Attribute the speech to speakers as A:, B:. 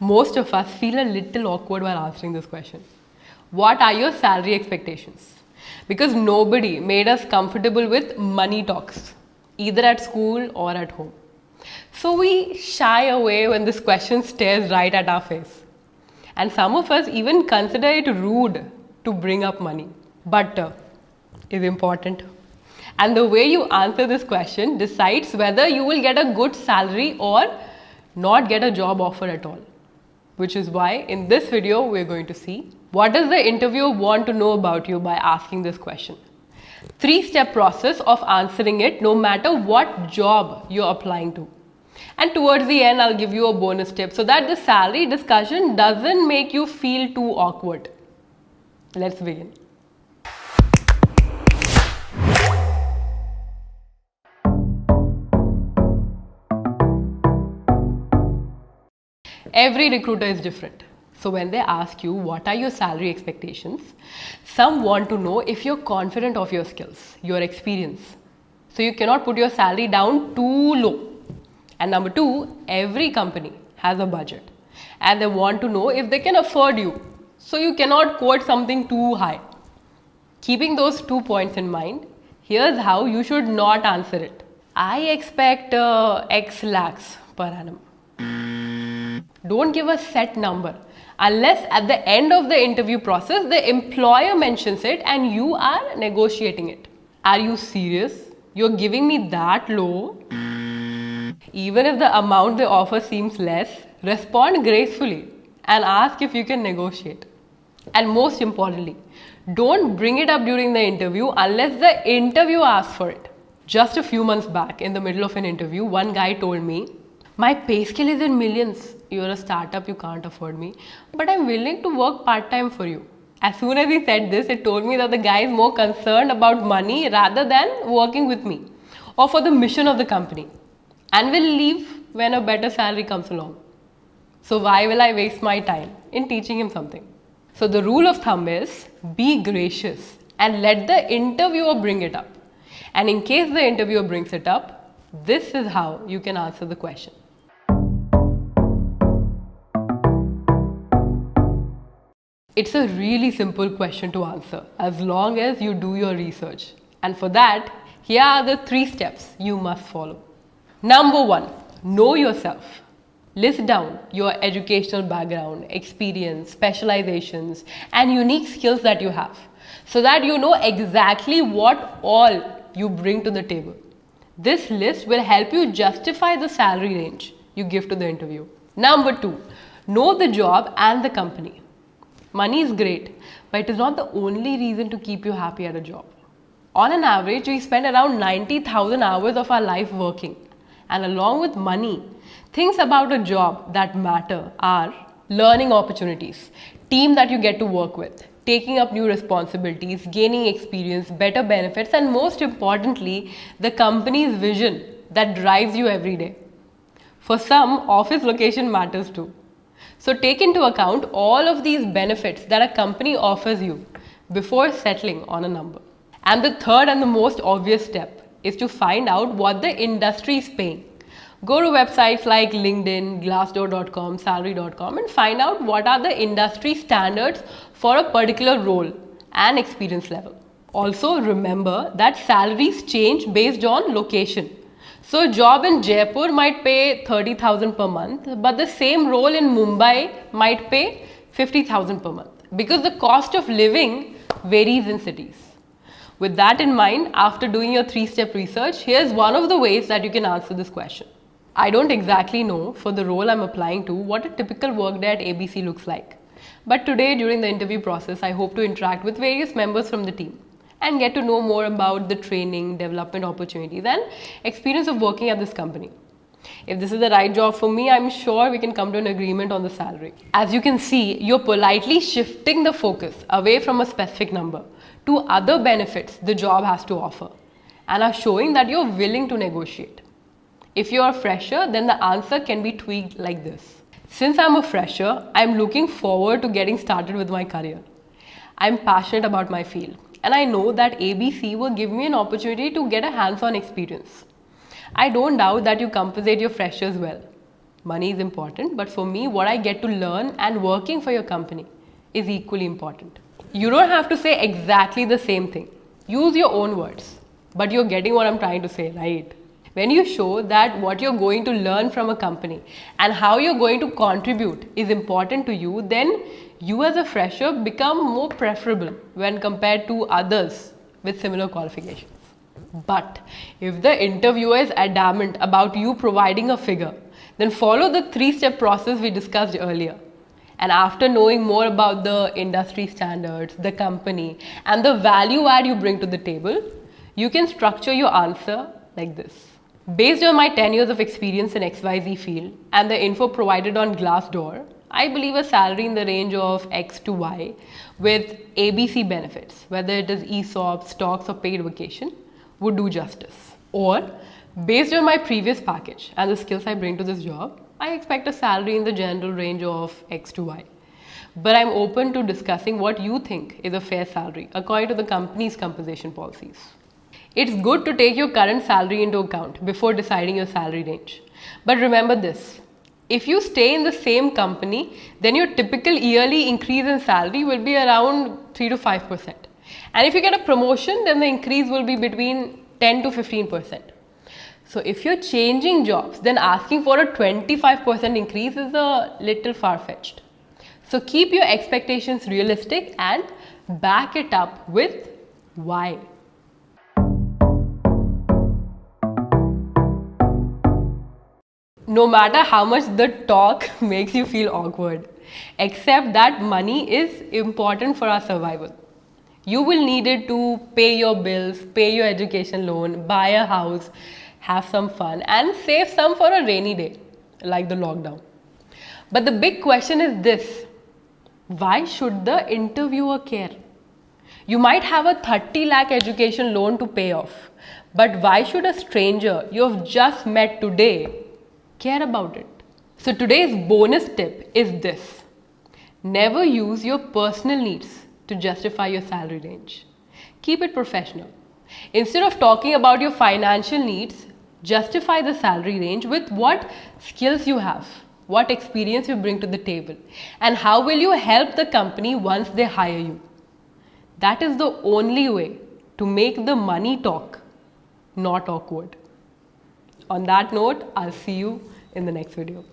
A: Most of us feel a little awkward while answering this question. What are your salary expectations? Because nobody made us comfortable with money talks, either at school or at home. So we shy away when this question stares right at our face. And some of us even consider it rude to bring up money. But is important. And the way you answer this question decides whether you will get a good salary or not get a job offer at all. Which is why in this video we're going to see what does the interviewer want to know about you by asking this question. 3-step process of answering it no matter what job you're applying to. And towards the end I'll give you a bonus tip so that the salary discussion doesn't make you feel too awkward. Let's begin. Every recruiter is different. So when they ask you what are your salary expectations, some want to know if you're confident of your skills, your experience. So you cannot put your salary down too low. And number 2, every company has a budget and they want to know if they can afford you. So you cannot quote something too high. Keeping those 2 points in mind, here's how you should not answer it. I expect X lakhs per annum. Don't give a set number unless at the end of the interview process the employer mentions it and you are negotiating it. Are you serious? You're giving me that low? Even if the amount they offer seems less, respond gracefully and ask if you can negotiate. And most importantly, don't bring it up during the interview unless the interviewer asks for it. Just a few months back, in the middle of an interview, one guy told me, "My pay scale is in millions. You're a startup, you can't afford me, but I'm willing to work part-time for you." As soon as he said this, it told me that the guy is more concerned about money rather than working with me or for the mission of the company, and will leave when a better salary comes along. So why will I waste my time in teaching him something? So the rule of thumb is be gracious and let the interviewer bring it up. And in case the interviewer brings it up, this is how you can answer the question. It's a really simple question to answer as long as you do your research. And for that, here are the 3 steps you must follow. Number 1, know yourself. List down your educational background, experience, specializations, and unique skills that you have so that you know exactly what all you bring to the table. This list will help you justify the salary range you give to the interview. Number 2, know the job and the company. Money is great, but it is not the only reason to keep you happy at a job. On an average, we spend around 90,000 hours of our life working. And along with money, things about a job that matter are learning opportunities, team that you get to work with, taking up new responsibilities, gaining experience, better benefits, and most importantly, the company's vision that drives you every day. For some, office location matters too. So take into account all of these benefits that a company offers you before settling on a number. And the third and the most obvious step is to find out what the industry is paying. Go to websites like LinkedIn, Glassdoor.com, Salary.com and find out what are the industry standards for a particular role and experience level. Also remember that salaries change based on location. So a job in Jaipur might pay 30,000 per month, but the same role in Mumbai might pay 50,000 per month because the cost of living varies in cities. With that in mind, after doing your 3-step research, here's one of the ways that you can answer this question. I don't exactly know for the role I'm applying to what a typical workday at ABC looks like. But today during the interview process, I hope to interact with various members from the team and get to know more about the training, development opportunities and experience of working at this company. If this is the right job for me, I'm sure we can come to an agreement on the salary. As you can see, you're politely shifting the focus away from a specific number to other benefits the job has to offer and are showing that you're willing to negotiate. If you're a fresher, then the answer can be tweaked like this. Since I'm a fresher, I'm looking forward to getting started with my career. I'm passionate about my field and I know that ABC will give me an opportunity to get a hands-on experience. I don't doubt that you compensate your freshers well. Money is important, but for me, what I get to learn and working for your company is equally important. You don't have to say exactly the same thing. Use your own words, but you're getting what I'm trying to say, right? When you show that what you're going to learn from a company and how you're going to contribute is important to you, then you as a fresher become more preferable when compared to others with similar qualifications. But if the interviewer is adamant about you providing a figure, then follow the 3-step process we discussed earlier. And after knowing more about the industry standards, the company, and the value add you bring to the table, you can structure your answer like this. Based on my 10 years of experience in XYZ field and the info provided on Glassdoor, I believe a salary in the range of X to Y with ABC benefits, whether it is ESOP, stocks or paid vacation, would do justice. Or, based on my previous package and the skills I bring to this job, I expect a salary in the general range of X to Y. But I'm open to discussing what you think is a fair salary according to the company's compensation policies. It's good to take your current salary into account before deciding your salary range. But remember this, if you stay in the same company, then your typical yearly increase in salary will be around 3 to 5%. And if you get a promotion, then the increase will be between 10 to 15%. So if you're changing jobs, then asking for a 25% increase is a little far-fetched. So keep your expectations realistic and back it up with why. No matter how much the talk makes you feel awkward, accept that money is important for our survival. You will need it to pay your bills, pay your education loan, buy a house, have some fun and save some for a rainy day, like the lockdown. But the big question is this, why should the interviewer care? You might have a 30 lakh education loan to pay off, but why should a stranger you have just met today care about it? So today's bonus tip is this, never use your personal needs to justify your salary range. Keep it professional. Instead of talking about your financial needs, justify the salary range with what skills you have, what experience you bring to the table, and how will you help the company once they hire you. That is the only way to make the money talk not awkward. On that note, I'll see you in the next video.